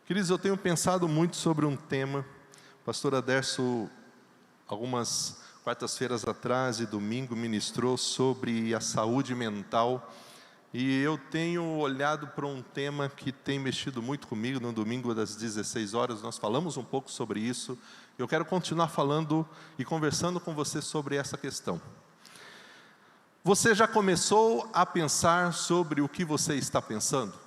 Queridos, eu tenho pensado muito sobre um tema. O pastor Aderso, algumas quartas-feiras atrás e domingo, ministrou sobre a saúde mental. E eu tenho olhado para um tema que tem mexido muito comigo. No domingo das 16 horas, nós falamos um pouco sobre isso. Eu quero continuar falando e conversando com você sobre essa questão. Você já começou a pensar sobre o que você está pensando?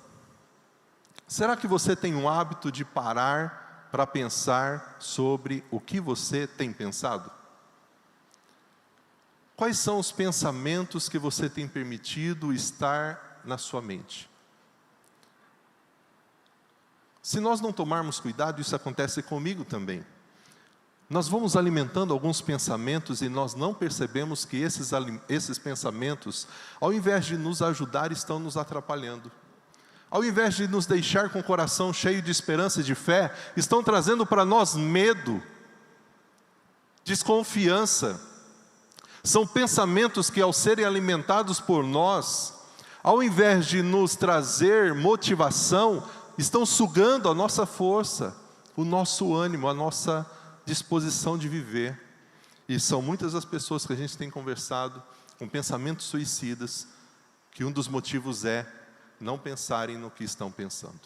Será que você tem um hábito de parar para pensar sobre o que você tem pensado? Quais são os pensamentos que você tem permitido estar na sua mente? Se nós não tomarmos cuidado, isso acontece comigo também. Nós vamos alimentando alguns pensamentos e nós não percebemos que esses pensamentos, ao invés de nos ajudar, estão nos atrapalhando. Ao invés de nos deixar com o coração cheio de esperança e de fé, estão trazendo para nós medo, desconfiança. São pensamentos que, ao serem alimentados por nós, ao invés de nos trazer motivação, estão sugando a nossa força, o nosso ânimo, a nossa disposição de viver. E são muitas as pessoas que a gente tem conversado com pensamentos suicidas, que um dos motivos é não pensarem no que estão pensando.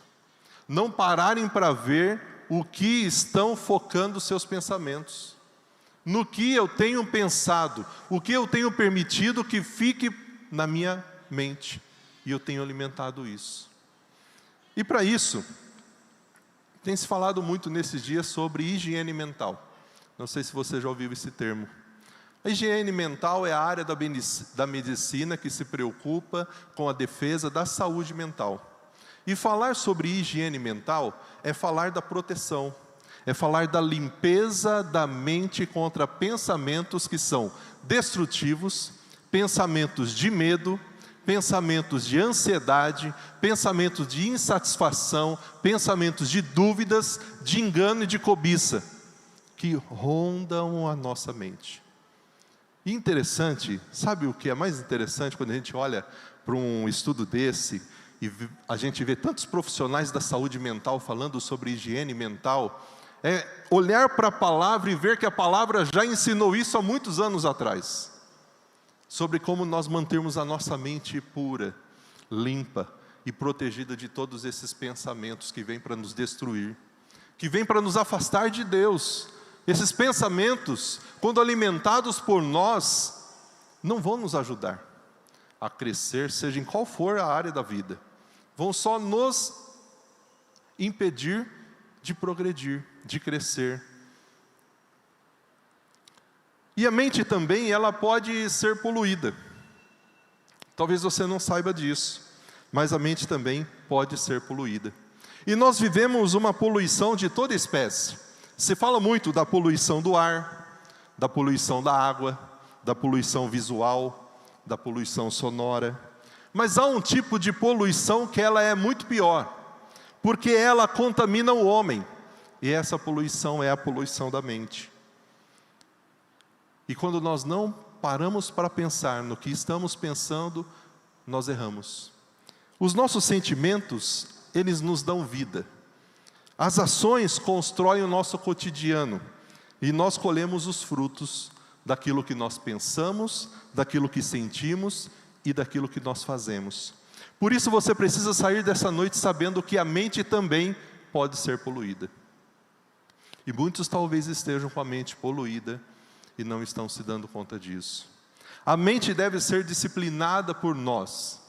Não pararem para ver o que estão focando seus pensamentos. No que eu tenho pensado, o que eu tenho permitido que fique na minha mente. E eu tenho alimentado isso. E para isso, tem se falado muito nesses dias sobre higiene mental. Não sei se você já ouviu esse termo. A higiene mental é a área da medicina que se preocupa com a defesa da saúde mental. E falar sobre higiene mental é falar da proteção, é falar da limpeza da mente contra pensamentos que são destrutivos, pensamentos de medo, pensamentos de ansiedade, pensamentos de insatisfação, pensamentos de dúvidas, de engano e de cobiça, que rondam a nossa mente. E interessante, sabe o que é mais interessante quando a gente olha para um estudo desse e a gente vê tantos profissionais da saúde mental falando sobre higiene mental, é olhar para a palavra e ver que a palavra já ensinou isso há muitos anos atrás, sobre como nós mantermos a nossa mente pura, limpa e protegida de todos esses pensamentos que vêm para nos destruir, que vêm para nos afastar de Deus. Esses pensamentos, quando alimentados por nós, não vão nos ajudar a crescer, seja em qual for a área da vida. Vão só nos impedir de progredir, de crescer. E a mente também, ela pode ser poluída. Talvez você não saiba disso, mas a mente também pode ser poluída. E nós vivemos uma poluição de toda espécie. Se fala muito da poluição do ar, da poluição da água, da poluição visual, da poluição sonora. Mas há um tipo de poluição que ela é muito pior, porque ela contamina o homem. E essa poluição é a poluição da mente. E quando nós não paramos para pensar no que estamos pensando, nós erramos. Os nossos sentimentos, eles nos dão vida. As ações constroem o nosso cotidiano e nós colhemos os frutos daquilo que nós pensamos, daquilo que sentimos e daquilo que nós fazemos. Por isso você precisa sair dessa noite sabendo que a mente também pode ser poluída. E muitos talvez estejam com a mente poluída e não estão se dando conta disso. A mente deve ser disciplinada por nós.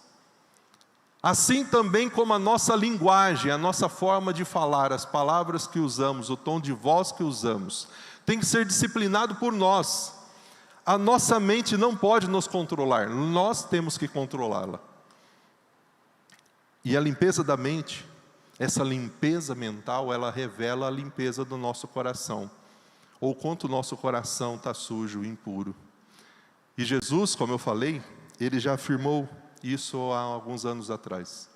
Assim também como a nossa linguagem, a nossa forma de falar, as palavras que usamos, o tom de voz que usamos, tem que ser disciplinado por nós. A nossa mente não pode nos controlar, nós temos que controlá-la. E a limpeza da mente, essa limpeza mental, ela revela a limpeza do nosso coração, ou quanto o nosso coração está sujo, impuro. E Jesus, como eu falei, ele já afirmou isso há alguns anos atrás.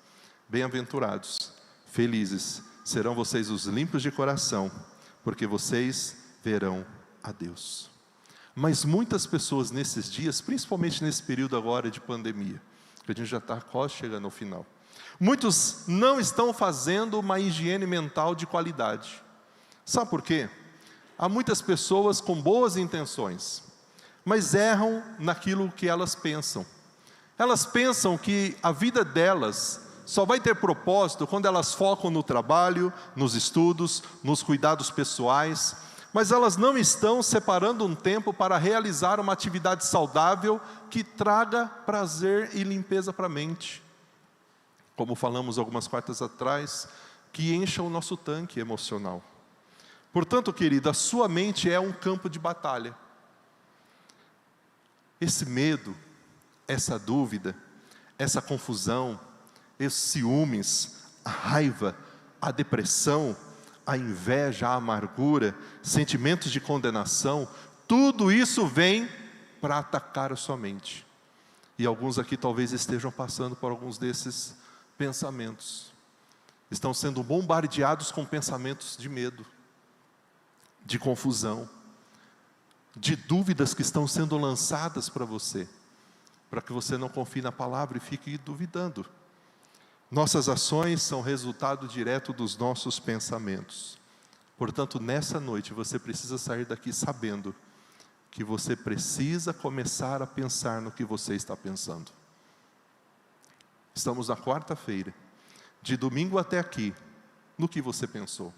Bem-aventurados, felizes, serão vocês os limpos de coração, porque vocês verão a Deus. Mas muitas pessoas nesses dias, principalmente nesse período agora de pandemia, que a gente já está quase chegando ao final, Muitos não estão fazendo uma higiene mental de qualidade. Sabe por quê? Há muitas pessoas com boas intenções, mas erram naquilo que elas pensam. Elas pensam que a vida delas só vai ter propósito quando elas focam no trabalho, nos estudos, nos cuidados pessoais, mas elas não estão separando um tempo para realizar uma atividade saudável que traga prazer e limpeza para a mente. Como falamos algumas quartas atrás, que encha o nosso tanque emocional. Portanto, querido, a sua mente é um campo de batalha. Esse medo, essa dúvida, essa confusão, esses ciúmes, a raiva, a depressão, a inveja, a amargura, sentimentos de condenação, tudo isso vem para atacar a sua mente. E alguns aqui talvez estejam passando por alguns desses pensamentos. Estão sendo bombardeados com pensamentos de medo, de confusão, de dúvidas que estão sendo lançadas para você, para que você não confie na palavra e fique duvidando. Nossas ações são resultado direto dos nossos pensamentos. Portanto, nessa noite você precisa sair daqui sabendo que você precisa começar a pensar no que você está pensando. Estamos na quarta-feira, de domingo até aqui, no que você pensou?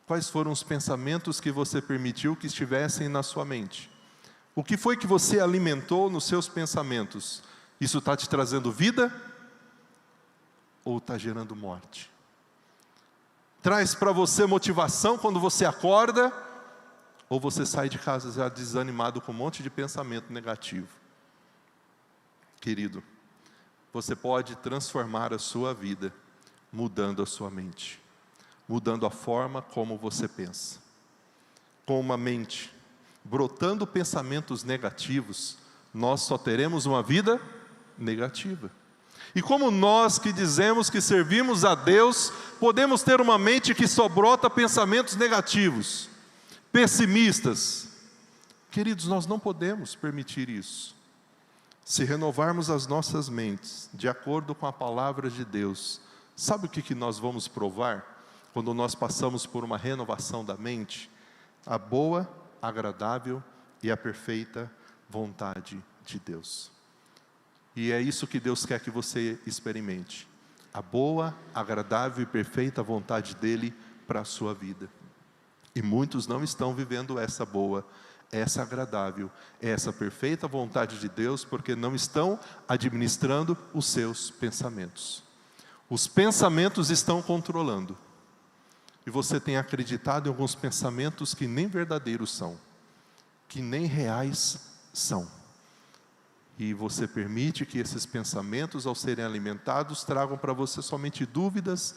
Quais foram os pensamentos que você permitiu que estivessem na sua mente? O que foi que você alimentou nos seus pensamentos? Isso está te trazendo vida? Ou está gerando morte? Traz para você motivação quando você acorda? Ou você sai de casa já desanimado com um monte de pensamento negativo? Querido, você pode transformar a sua vida mudando a sua mente, mudando a forma como você pensa. Com uma mente brotando pensamentos negativos, nós só teremos uma vida negativa. E como nós que dizemos que servimos a Deus, podemos ter uma mente que só brota pensamentos negativos, pessimistas? Queridos, nós não podemos permitir isso. Se renovarmos as nossas mentes de acordo com a palavra de Deus, sabe o que nós vamos provar quando nós passamos por uma renovação da mente? A boa, agradável e a perfeita vontade de Deus. E é isso que Deus quer que você experimente. A boa, agradável e perfeita vontade dEle para a sua vida. E muitos não estão vivendo essa boa, essa agradável, essa perfeita vontade de Deus, porque não estão administrando os seus pensamentos. Os pensamentos estão controlando. E você tem acreditado em alguns pensamentos que nem verdadeiros são, que nem reais são. E você permite que esses pensamentos, ao serem alimentados, tragam para você somente dúvidas,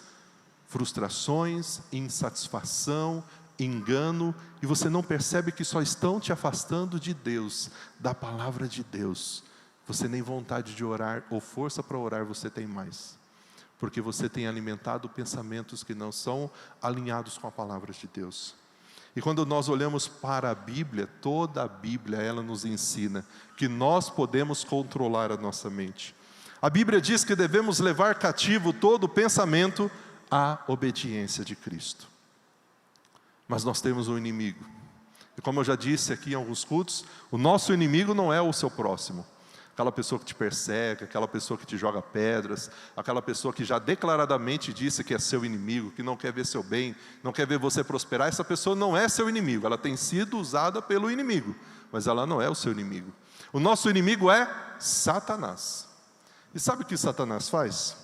frustrações, insatisfação, engano, e você não percebe que só estão te afastando de Deus, da palavra de Deus. Você nem vontade de orar, ou força para orar você tem mais, porque você tem alimentado pensamentos que não são alinhados com a palavra de Deus. E quando nós olhamos para a Bíblia, toda a Bíblia, ela nos ensina que nós podemos controlar a nossa mente. A Bíblia diz que devemos levar cativo todo pensamento à obediência de Cristo. Mas nós temos um inimigo. E como eu já disse aqui em alguns cultos, o nosso inimigo não é o seu próximo. Aquela pessoa que te persegue, aquela pessoa que te joga pedras, aquela pessoa que já declaradamente disse que é seu inimigo, que não quer ver seu bem, não quer ver você prosperar, essa pessoa não é seu inimigo. Ela tem sido usada pelo inimigo, mas ela não é o seu inimigo. O nosso inimigo é Satanás. E sabe o que Satanás faz?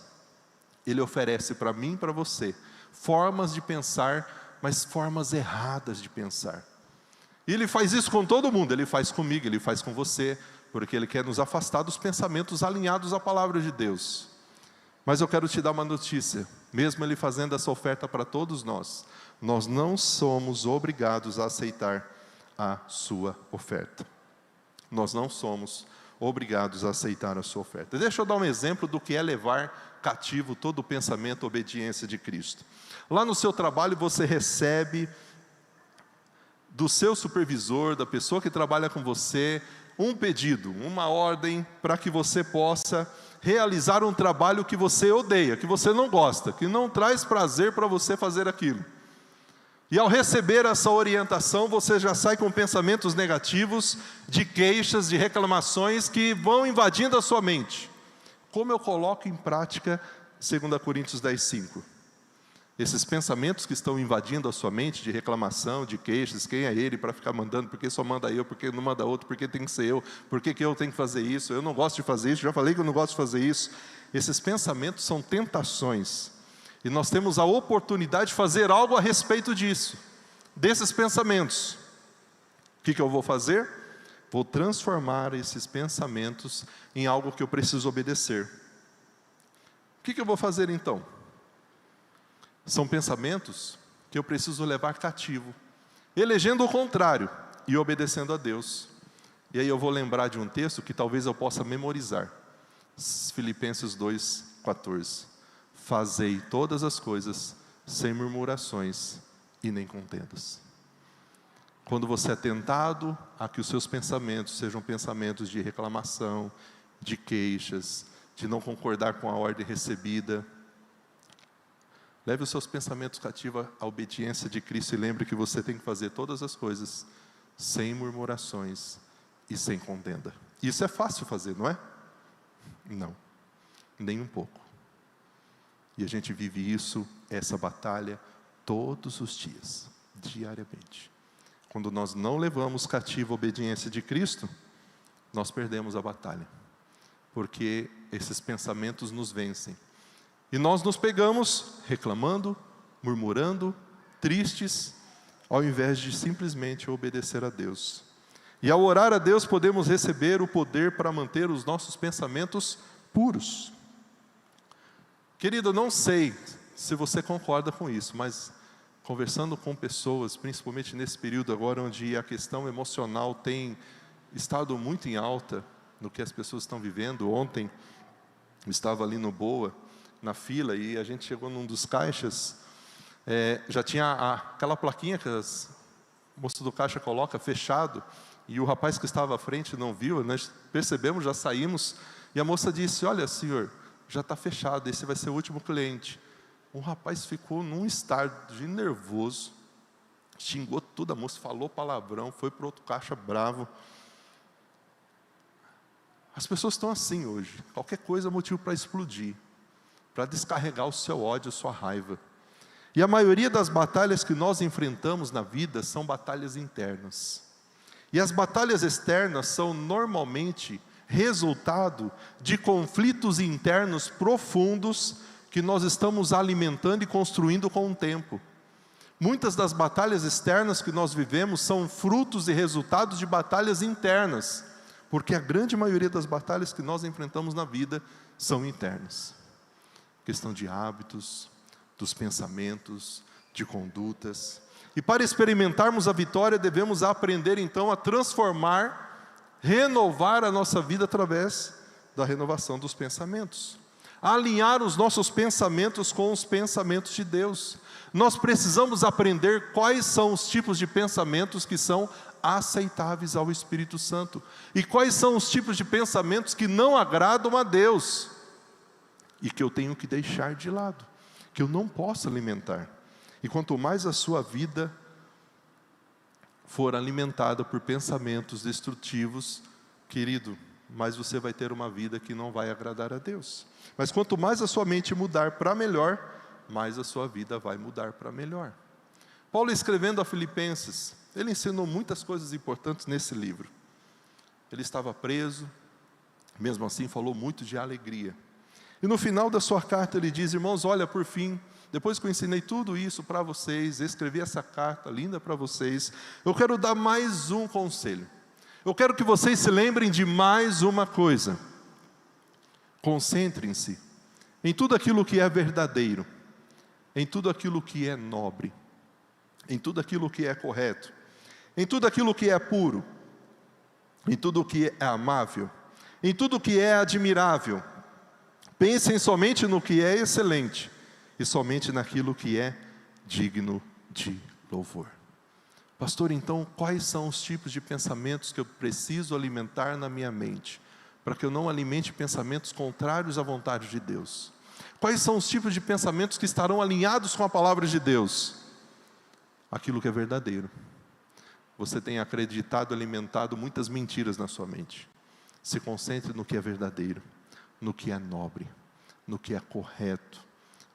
Ele oferece para mim e para você formas de pensar, mas formas erradas de pensar. E ele faz isso com todo mundo, ele faz comigo, ele faz com você, porque ele quer nos afastar dos pensamentos alinhados à palavra de Deus. Mas eu quero te dar uma notícia, mesmo ele fazendo essa oferta para todos nós não somos obrigados a aceitar a sua oferta. Nós não somos obrigados a aceitar a sua oferta. Deixa eu dar um exemplo do que é levar cativo todo o pensamento à obediência de Cristo. Lá no seu trabalho você recebe do seu supervisor, da pessoa que trabalha com você, um pedido, uma ordem para que você possa realizar um trabalho que você odeia, que você não gosta, que não traz prazer para você fazer aquilo. E ao receber essa orientação, você já sai com pensamentos negativos, de queixas, de reclamações que vão invadindo a sua mente. Como eu coloco em prática 2 Coríntios 10:5? Esses pensamentos que estão invadindo a sua mente, de reclamação, de queixas, quem é ele para ficar mandando, por que só manda eu, por que não manda outro, por que tem que ser eu, por que eu tenho que fazer isso, eu não gosto de fazer isso, já falei que eu não gosto de fazer isso. Esses pensamentos são tentações, e nós temos a oportunidade de fazer algo a respeito disso, desses pensamentos. O que eu vou fazer? Vou transformar esses pensamentos em algo que eu preciso obedecer. O que eu vou fazer então? São pensamentos que eu preciso levar cativo, elegendo o contrário e obedecendo a Deus. E aí eu vou lembrar de um texto que talvez eu possa memorizar. Filipenses 2:14. Fazei todas as coisas sem murmurações e nem contendas. Quando você é tentado a que os seus pensamentos sejam pensamentos de reclamação, de queixas, de não concordar com a ordem recebida, leve os seus pensamentos cativos à obediência de Cristo e lembre que você tem que fazer todas as coisas sem murmurações e sem contenda. Isso é fácil fazer, não é? Não, nem um pouco. E a gente vive isso, essa batalha, todos os dias, diariamente. Quando nós não levamos cativo a obediência de Cristo, nós perdemos a batalha, porque esses pensamentos nos vencem. E nós nos pegamos reclamando, murmurando, tristes, ao invés de simplesmente obedecer a Deus. E ao orar a Deus, podemos receber o poder para manter os nossos pensamentos puros. Querido, eu não sei se você concorda com isso, mas conversando com pessoas, principalmente nesse período agora, onde a questão emocional tem estado muito em alta, no que as pessoas estão vivendo. Ontem, eu estava ali no Boa, na fila, e a gente chegou num dos caixas, já tinha aquela plaquinha que as moças do caixa coloca, fechado, e o rapaz que estava à frente não viu, nós percebemos, já saímos, e a moça disse, olha senhor, já está fechado, esse vai ser o último cliente. O rapaz ficou num estado de nervoso, xingou tudo, a moça falou palavrão, foi para outro caixa bravo. As pessoas estão assim hoje, qualquer coisa é motivo para explodir, para descarregar o seu ódio, a sua raiva. E a maioria das batalhas que nós enfrentamos na vida são batalhas internas. E as batalhas externas são normalmente resultado de conflitos internos profundos que nós estamos alimentando e construindo com o tempo. Muitas das batalhas externas que nós vivemos são frutos e resultados de batalhas internas, porque a grande maioria das batalhas que nós enfrentamos na vida são internas. Questão de hábitos, dos pensamentos, de condutas. E para experimentarmos a vitória, devemos aprender então a transformar, renovar a nossa vida através da renovação dos pensamentos. A alinhar os nossos pensamentos com os pensamentos de Deus. Nós precisamos aprender quais são os tipos de pensamentos que são aceitáveis ao Espírito Santo. E quais são os tipos de pensamentos que não agradam a Deus. E que eu tenho que deixar de lado. Que eu não posso alimentar. E quanto mais a sua vida for alimentada por pensamentos destrutivos, querido, mais você vai ter uma vida que não vai agradar a Deus. Mas quanto mais a sua mente mudar para melhor, mais a sua vida vai mudar para melhor. Paulo, escrevendo a Filipenses, ele ensinou muitas coisas importantes nesse livro. Ele estava preso, mesmo assim falou muito de alegria. E no final da sua carta ele diz, irmãos, olha, por fim, depois que eu ensinei tudo isso para vocês, escrevi essa carta linda para vocês, eu quero dar mais um conselho. Eu quero que vocês se lembrem de mais uma coisa. Concentrem-se em tudo aquilo que é verdadeiro, em tudo aquilo que é nobre, em tudo aquilo que é correto, em tudo aquilo que é puro, em tudo que é amável, em tudo que é admirável. Pensem somente no que é excelente e somente naquilo que é digno de louvor. Pastor, então quais são os tipos de pensamentos que eu preciso alimentar na minha mente, para que eu não alimente pensamentos contrários à vontade de Deus? Quais são os tipos de pensamentos que estarão alinhados com a palavra de Deus? Aquilo que é verdadeiro. Você tem acreditado, alimentado muitas mentiras na sua mente. Se concentre no que é verdadeiro, no que é nobre, no que é correto,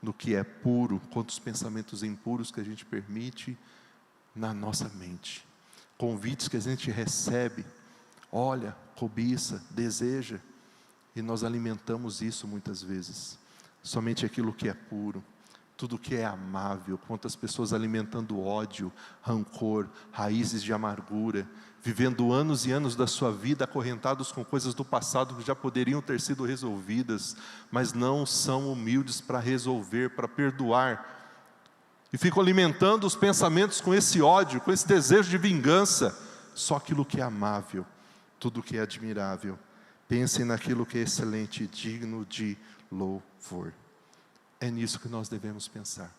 no que é puro. Quantos pensamentos impuros que a gente permite na nossa mente. Convites que a gente recebe, olha, cobiça, deseja, e nós alimentamos isso muitas vezes. Somente aquilo que é puro, tudo que é amável. Quantas pessoas alimentando ódio, rancor, raízes de amargura, vivendo anos e anos da sua vida acorrentados com coisas do passado que já poderiam ter sido resolvidas, mas não são humildes para resolver, para perdoar, e ficam alimentando os pensamentos com esse ódio, com esse desejo de vingança. Só aquilo que é amável, tudo que é admirável, pensem naquilo que é excelente e digno de louvor. É nisso que nós devemos pensar.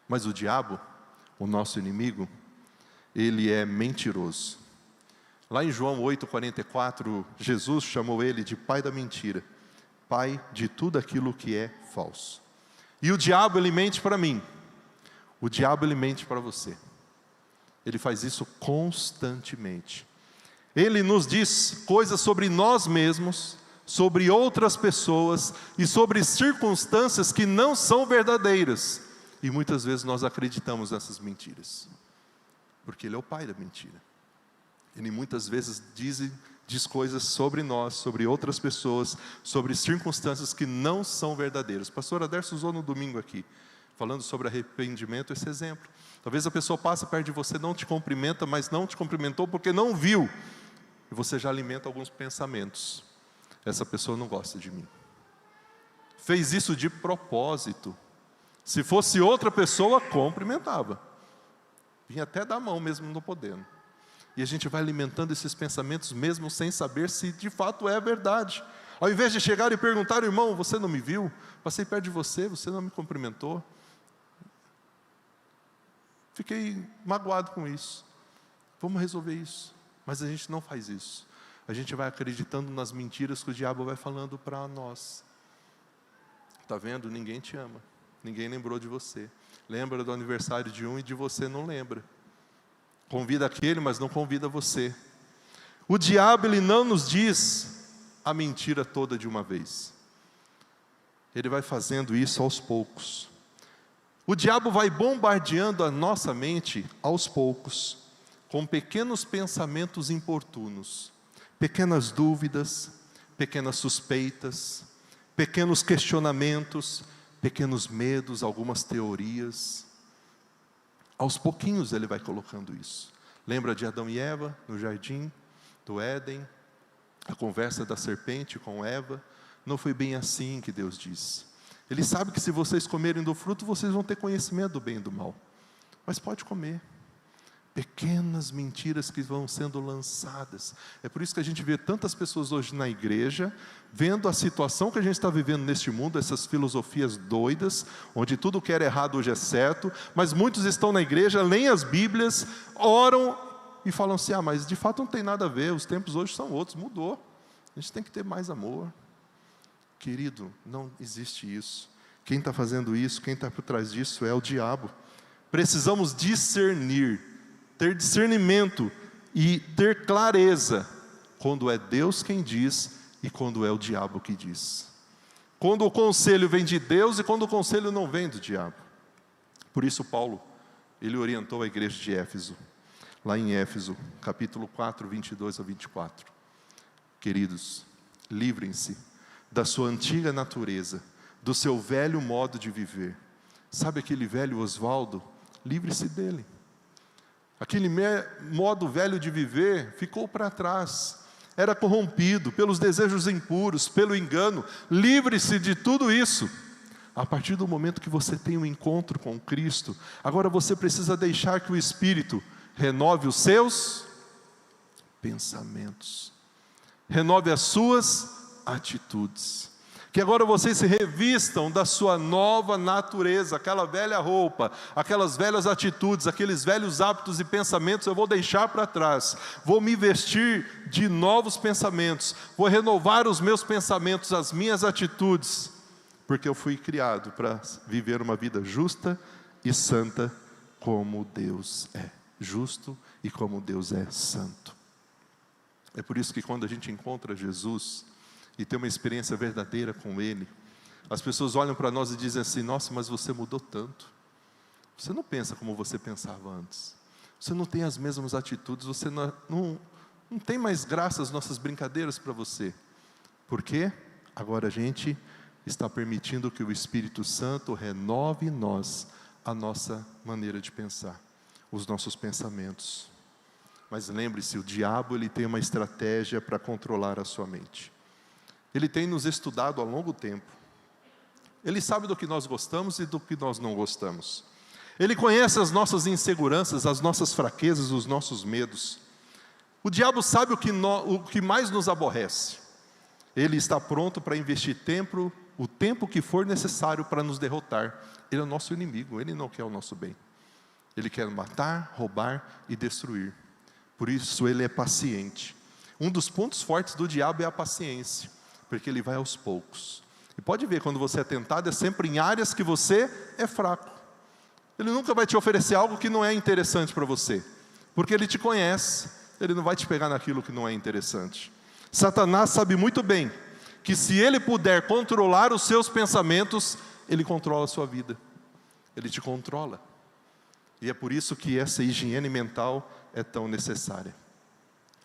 Mas o diabo, o nosso inimigo, ele é mentiroso. Lá em João 8,44, Jesus chamou ele de pai da mentira, pai de tudo aquilo que é falso. E o diabo, ele mente para mim. O diabo, ele mente para você. Ele faz isso constantemente. Ele nos diz coisas sobre nós mesmos, sobre outras pessoas e sobre circunstâncias que não são verdadeiras. E muitas vezes nós acreditamos nessas mentiras, porque ele é o pai da mentira. Ele muitas vezes diz coisas sobre nós, sobre outras pessoas, sobre circunstâncias que não são verdadeiras. O pastor Aderso usou no domingo aqui, falando sobre arrependimento, esse exemplo. Talvez a pessoa passe perto de você, não te cumprimenta, mas não te cumprimentou porque não viu. E você já alimenta alguns pensamentos. Essa pessoa não gosta de mim. Fez isso de propósito. Se fosse outra pessoa, cumprimentava. Vinha até dar a mão mesmo não podendo. E a gente vai alimentando esses pensamentos mesmo sem saber se de fato é verdade. Ao invés de chegar e perguntar, irmão, você não me viu? Passei perto de você, você não me cumprimentou. Fiquei magoado com isso. Vamos resolver isso. Mas a gente não faz isso. A gente vai acreditando nas mentiras que o diabo vai falando para nós. Está vendo? Ninguém te ama. Ninguém lembrou de você. Lembra do aniversário de um e de você não lembra. Convida aquele, mas não convida você. O diabo, ele não nos diz a mentira toda de uma vez. Ele vai fazendo isso aos poucos. O diabo vai bombardeando a nossa mente aos poucos, com pequenos pensamentos importunos. Pequenas dúvidas, pequenas suspeitas, pequenos questionamentos, pequenos medos, algumas teorias. Aos pouquinhos ele vai colocando isso. Lembra de Adão e Eva no jardim do Éden? A conversa da serpente com Eva? Não foi bem assim que Deus diz. Ele sabe que se vocês comerem do fruto, vocês vão ter conhecimento do bem e do mal. Mas pode comer. Pequenas mentiras que vão sendo lançadas. É por isso que a gente vê tantas pessoas hoje na igreja, vendo a situação que a gente está vivendo neste mundo, essas filosofias doidas, onde tudo que era errado hoje é certo, mas muitos estão na igreja, leem as Bíblias, oram e falam assim, mas de fato não tem nada a ver, os tempos hoje são outros, mudou. A gente tem que ter mais amor. Querido, não existe isso. Quem está fazendo isso, quem está por trás disso é o diabo. Precisamos discernir, ter discernimento e ter clareza quando é Deus quem diz e quando é o diabo que diz. Quando o conselho vem de Deus e quando o conselho não vem do diabo. Por isso Paulo, ele orientou a igreja de Éfeso, lá em Éfeso, capítulo 4, 22 a 24. Queridos, livrem-se da sua antiga natureza, do seu velho modo de viver. Sabe aquele velho Oswaldo? Livre-se dele. Aquele modo velho de viver ficou para trás. Era corrompido pelos desejos impuros, pelo engano. Livre-se de tudo isso. A partir do momento que você tem um encontro com Cristo, agora você precisa deixar que o Espírito renove os seus pensamentos. Renove as suas atitudes. Que agora vocês se revistam da sua nova natureza, aquela velha roupa, aquelas velhas atitudes, aqueles velhos hábitos e pensamentos eu vou deixar para trás. Vou me vestir de novos pensamentos, vou renovar os meus pensamentos, as minhas atitudes, porque eu fui criado para viver uma vida justa e santa como Deus é justo e como Deus é santo. É por isso que quando a gente encontra Jesus e tem uma experiência verdadeira com Ele, as pessoas olham para nós e dizem assim: nossa, mas você mudou tanto. Você não pensa como você pensava antes. Você não tem as mesmas atitudes, você não tem mais graça as nossas brincadeiras para você. Por quê? Agora a gente está permitindo que o Espírito Santo renove em nós a nossa maneira de pensar, os nossos pensamentos. Mas lembre-se, o diabo ele tem uma estratégia para controlar a sua mente. Ele tem nos estudado há longo tempo. Ele sabe do que nós gostamos e do que nós não gostamos. Ele conhece as nossas inseguranças, as nossas fraquezas, os nossos medos. O diabo sabe o que mais nos aborrece. Ele está pronto para investir o tempo que for necessário para nos derrotar. Ele é o nosso inimigo, ele não quer o nosso bem. Ele quer matar, roubar e destruir. Por isso ele é paciente. Um dos pontos fortes do diabo é a paciência, porque ele vai aos poucos. E pode ver, quando você é tentado, é sempre em áreas que você é fraco. Ele nunca vai te oferecer algo que não é interessante para você, porque ele te conhece. Ele não vai te pegar naquilo que não é interessante. Satanás sabe muito bem que se ele puder controlar os seus pensamentos, ele controla a sua vida. Ele te controla. E é por isso que essa higiene mental é tão necessária.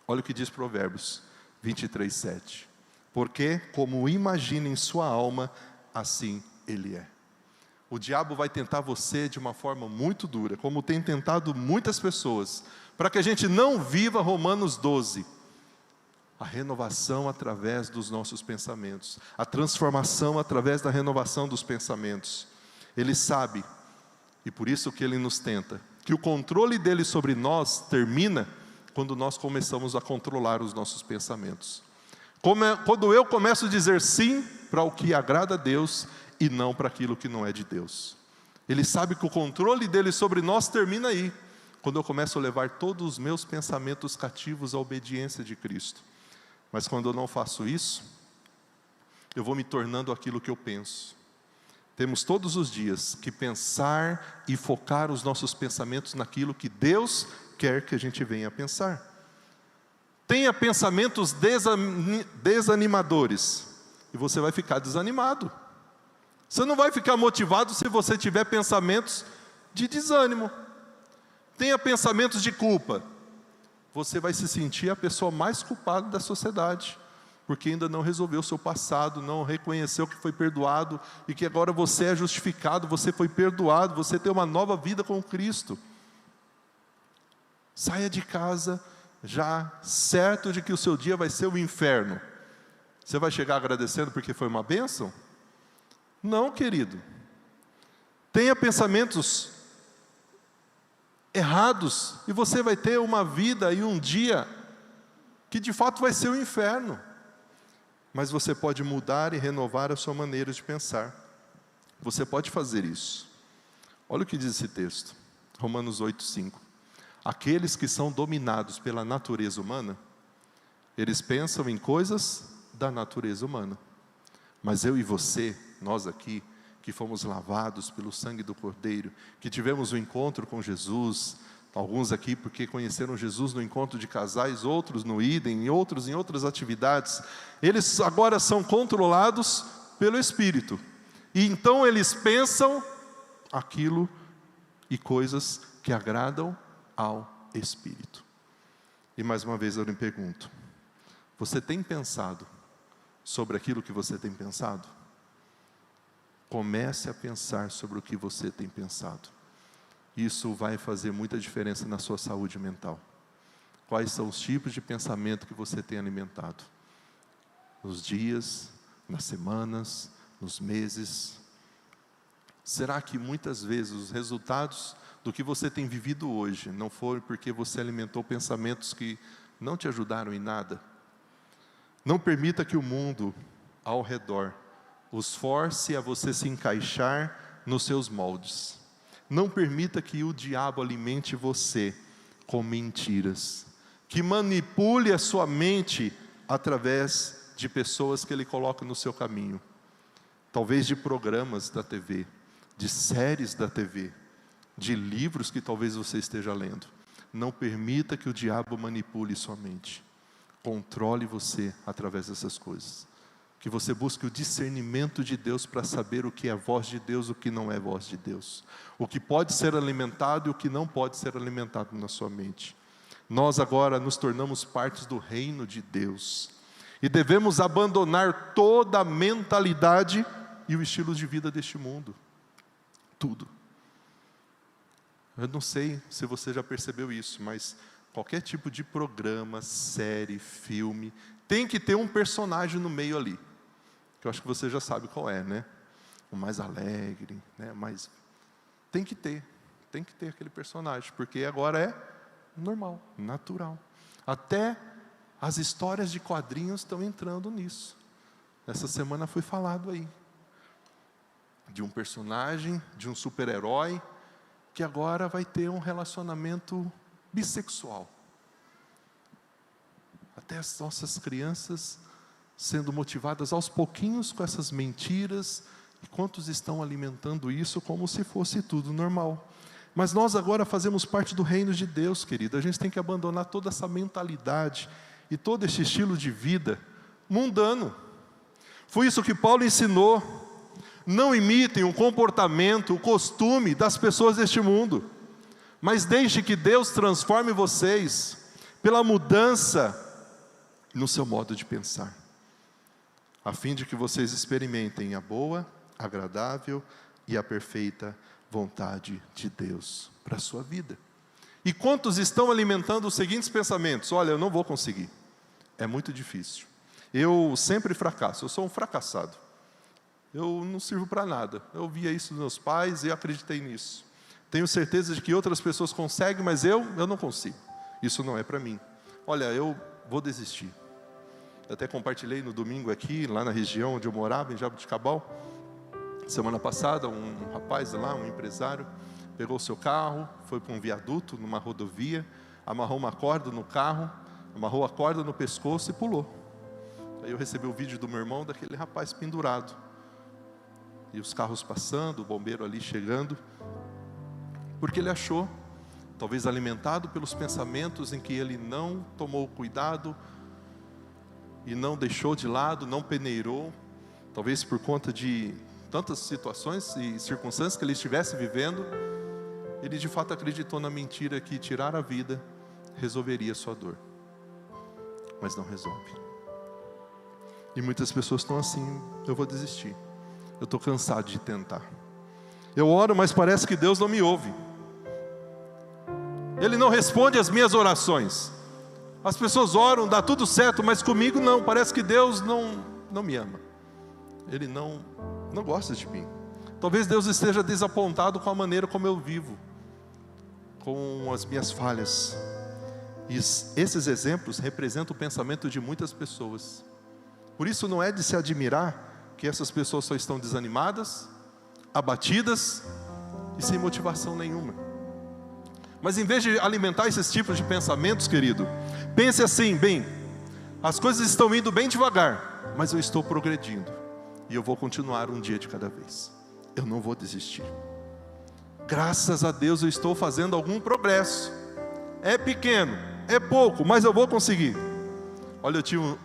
Olha o que diz Provérbios 23:7. Porque como imagina em sua alma, assim ele é. O diabo vai tentar você de uma forma muito dura, como tem tentado muitas pessoas, para que a gente não viva Romanos 12. A renovação através dos nossos pensamentos, a transformação através da renovação dos pensamentos. Ele sabe, e por isso que ele nos tenta, que o controle dele sobre nós termina quando nós começamos a controlar os nossos pensamentos. Quando eu começo a dizer sim para o que agrada a Deus e não para aquilo que não é de Deus. Ele sabe que o controle dele sobre nós termina aí, quando eu começo a levar todos os meus pensamentos cativos à obediência de Cristo. Mas quando eu não faço isso, eu vou me tornando aquilo que eu penso. Temos todos os dias que pensar e focar os nossos pensamentos naquilo que Deus quer que a gente venha a pensar. Tenha pensamentos desanimadores e você vai ficar desanimado. Você não vai ficar motivado se você tiver pensamentos de desânimo. Tenha pensamentos de culpa. Você vai se sentir a pessoa mais culpada da sociedade, porque ainda não resolveu o seu passado, não reconheceu que foi perdoado e que agora você é justificado, você foi perdoado, você tem uma nova vida com Cristo. Saia de casa já certo de que o seu dia vai ser o inferno. Você vai chegar agradecendo porque foi uma bênção? Não, querido. Tenha pensamentos errados e você vai ter uma vida e um dia que de fato vai ser o inferno. Mas você pode mudar e renovar a sua maneira de pensar. Você pode fazer isso. Olha o que diz esse texto, Romanos 8:5. Aqueles que são dominados pela natureza humana, eles pensam em coisas da natureza humana. Mas eu e você, nós aqui, que fomos lavados pelo sangue do Cordeiro, que tivemos um encontro com Jesus, alguns aqui porque conheceram Jesus no encontro de casais, outros no Idem, outros em outras atividades, eles agora são controlados pelo Espírito, e então eles pensam aquilo e coisas que agradam ao Espírito. E mais uma vez eu lhe pergunto, você tem pensado sobre aquilo que você tem pensado? Comece a pensar sobre o que você tem pensado. Isso vai fazer muita diferença na sua saúde mental. Quais são os tipos de pensamento que você tem alimentado? Nos dias, nas semanas, nos meses. Será que muitas vezes os resultados do que você tem vivido hoje não foram porque você alimentou pensamentos que não te ajudaram em nada? Não permita que o mundo ao redor os force a você se encaixar nos seus moldes. Não permita que o diabo alimente você com mentiras, que manipule a sua mente através de pessoas que ele coloca no seu caminho, talvez de programas da TV, de séries da TV, de livros que talvez você esteja lendo. Não permita que o diabo manipule sua mente. Controle você através dessas coisas. Que você busque o discernimento de Deus para saber o que é voz de Deus, o que não é voz de Deus. O que pode ser alimentado e o que não pode ser alimentado na sua mente. Nós agora nos tornamos partes do reino de Deus. E devemos abandonar toda a mentalidade e o estilo de vida deste mundo. Tudo. Eu não sei se você já percebeu isso, mas qualquer tipo de programa, série, filme, tem que ter um personagem no meio ali. Que eu acho que você já sabe qual é, né? O mais alegre, né? Mas tem que ter aquele personagem, porque agora é normal, natural. Até as histórias de quadrinhos estão entrando nisso. Essa semana foi falado aí de um personagem, de um super-herói, que agora vai ter um relacionamento bissexual. Até as nossas crianças sendo motivadas aos pouquinhos com essas mentiras, e quantos estão alimentando isso como se fosse tudo normal. Mas nós agora fazemos parte do reino de Deus, querido. A gente tem que abandonar toda essa mentalidade e todo esse estilo de vida mundano. Foi isso que Paulo ensinou. Não imitem o comportamento, o costume das pessoas deste mundo, mas deixe que Deus transforme vocês pela mudança no seu modo de pensar, a fim de que vocês experimentem a boa, agradável e a perfeita vontade de Deus para a sua vida. E quantos estão alimentando os seguintes pensamentos? Olha, eu não vou conseguir, é muito difícil, eu sempre fracasso, eu sou um fracassado, eu não sirvo para nada. Eu via isso dos meus pais e acreditei nisso. Tenho certeza de que outras pessoas conseguem, mas eu não consigo. Isso não é para mim. Olha, eu vou desistir. Eu até compartilhei no domingo aqui, lá na região onde eu morava, em Jaboticabal. Semana passada, um rapaz lá, um empresário, pegou o seu carro, foi para um viaduto, numa rodovia, amarrou uma corda no carro, amarrou a corda no pescoço e pulou. Aí eu recebi o vídeo do meu irmão, daquele rapaz pendurado. E os carros passando, o bombeiro ali chegando, porque ele achou, talvez alimentado pelos pensamentos em que ele não tomou cuidado, e não deixou de lado, não peneirou, talvez por conta de tantas situações e circunstâncias que ele estivesse vivendo, ele de fato acreditou na mentira que tirar a vida resolveria a sua dor, mas não resolve. E muitas pessoas estão assim: eu vou desistir, eu estou cansado de tentar. Eu oro, mas parece que Deus não me ouve. Ele não responde às minhas orações. As pessoas oram, dá tudo certo, mas comigo não. Parece que Deus não me ama. Ele não gosta de mim. Talvez Deus esteja desapontado com a maneira como eu vivo, com as minhas falhas. E esses exemplos representam o pensamento de muitas pessoas. Por isso não é de se admirar que essas pessoas só estão desanimadas, abatidas e sem motivação nenhuma. Mas em vez de alimentar esses tipos de pensamentos, querido, pense assim: bem, as coisas estão indo bem devagar, mas eu estou progredindo, e eu vou continuar um dia de cada vez. Eu não vou desistir. Graças a Deus eu estou fazendo algum progresso. É pequeno, é pouco, mas eu vou conseguir. Olha, eu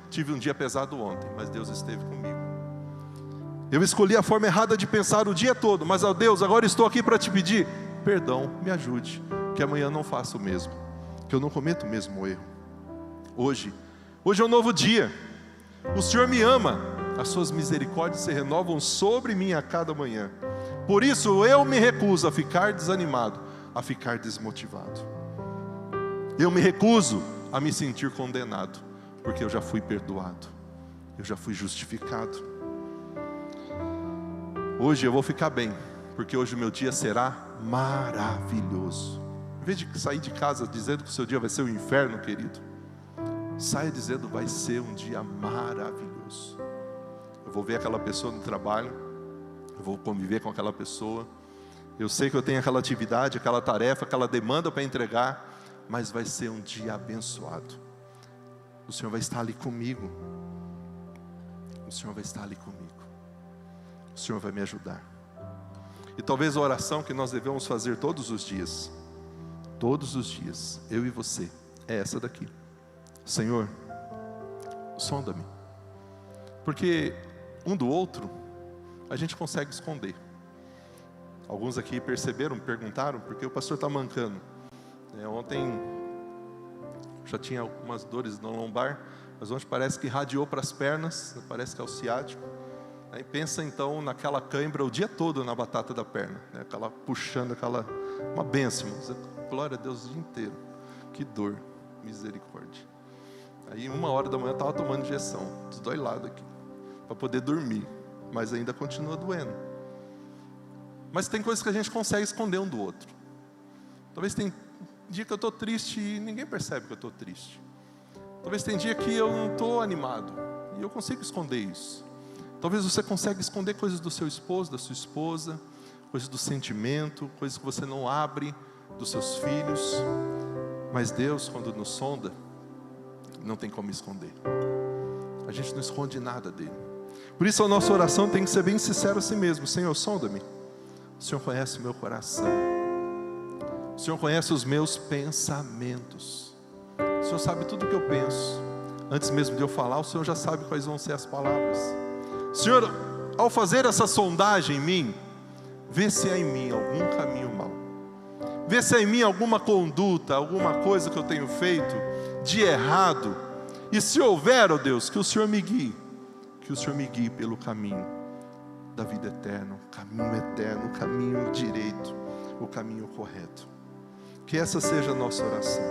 tive um dia pesado ontem, mas Deus esteve comigo. Eu escolhi a forma errada de pensar o dia todo, mas, ó Deus, agora estou aqui para te pedir perdão, me ajude, que amanhã não faça o mesmo, que eu não cometa o mesmo erro. Hoje é um novo dia, o Senhor me ama, as suas misericórdias se renovam sobre mim a cada manhã. Por isso eu me recuso a ficar desanimado, a ficar desmotivado. Eu me recuso a me sentir condenado, porque eu já fui perdoado, eu já fui justificado. Hoje eu vou ficar bem, porque hoje o meu dia será maravilhoso. Em vez de sair de casa dizendo que o seu dia vai ser um inferno, querido, saia dizendo: vai ser um dia maravilhoso. Eu vou ver aquela pessoa no trabalho, eu vou conviver com aquela pessoa, eu sei que eu tenho aquela atividade, aquela tarefa, aquela demanda para entregar, mas vai ser um dia abençoado. O Senhor vai estar ali comigo. O Senhor vai estar ali comigo. O Senhor vai me ajudar. E talvez a oração que nós devemos fazer todos os dias, eu e você, é essa daqui: Senhor, sonda-me. Porque um do outro a gente consegue esconder. Alguns aqui perceberam, me perguntaram, porque o pastor está mancando. Ontem já tinha algumas dores no lombar, mas ontem parece que irradiou para as pernas, parece que é o ciático. Aí pensa então naquela cãibra o dia todo na batata da perna, aquela puxando, uma bênção, glória a Deus o dia inteiro. Que dor, misericórdia. Aí 1h da manhã eu estava tomando injeção, dos dois lados aqui, para poder dormir, mas ainda continua doendo. Mas tem coisas que a gente consegue esconder um do outro. Talvez tem dia que eu estou triste e ninguém percebe que eu estou triste. Talvez tem dia que eu não estou animado e eu consigo esconder isso. Talvez você consiga esconder coisas do seu esposo, da sua esposa, coisas do sentimento, coisas que você não abre, dos seus filhos. Mas Deus, quando nos sonda, não tem como esconder. A gente não esconde nada dele. Por isso a nossa oração tem que ser bem sincera a si mesmo: Senhor, sonda-me. O Senhor conhece o meu coração. O Senhor conhece os meus pensamentos. O Senhor sabe tudo o que eu penso. Antes mesmo de eu falar, o Senhor já sabe quais vão ser as palavras. Senhor, ao fazer essa sondagem em mim, vê se há em mim algum caminho mau. Vê se há em mim alguma conduta, alguma coisa que eu tenho feito de errado. E se houver, ó Deus, que o Senhor me guie. Que o Senhor me guie pelo caminho da vida eterna, o caminho direito, o caminho correto. Que essa seja a nossa oração.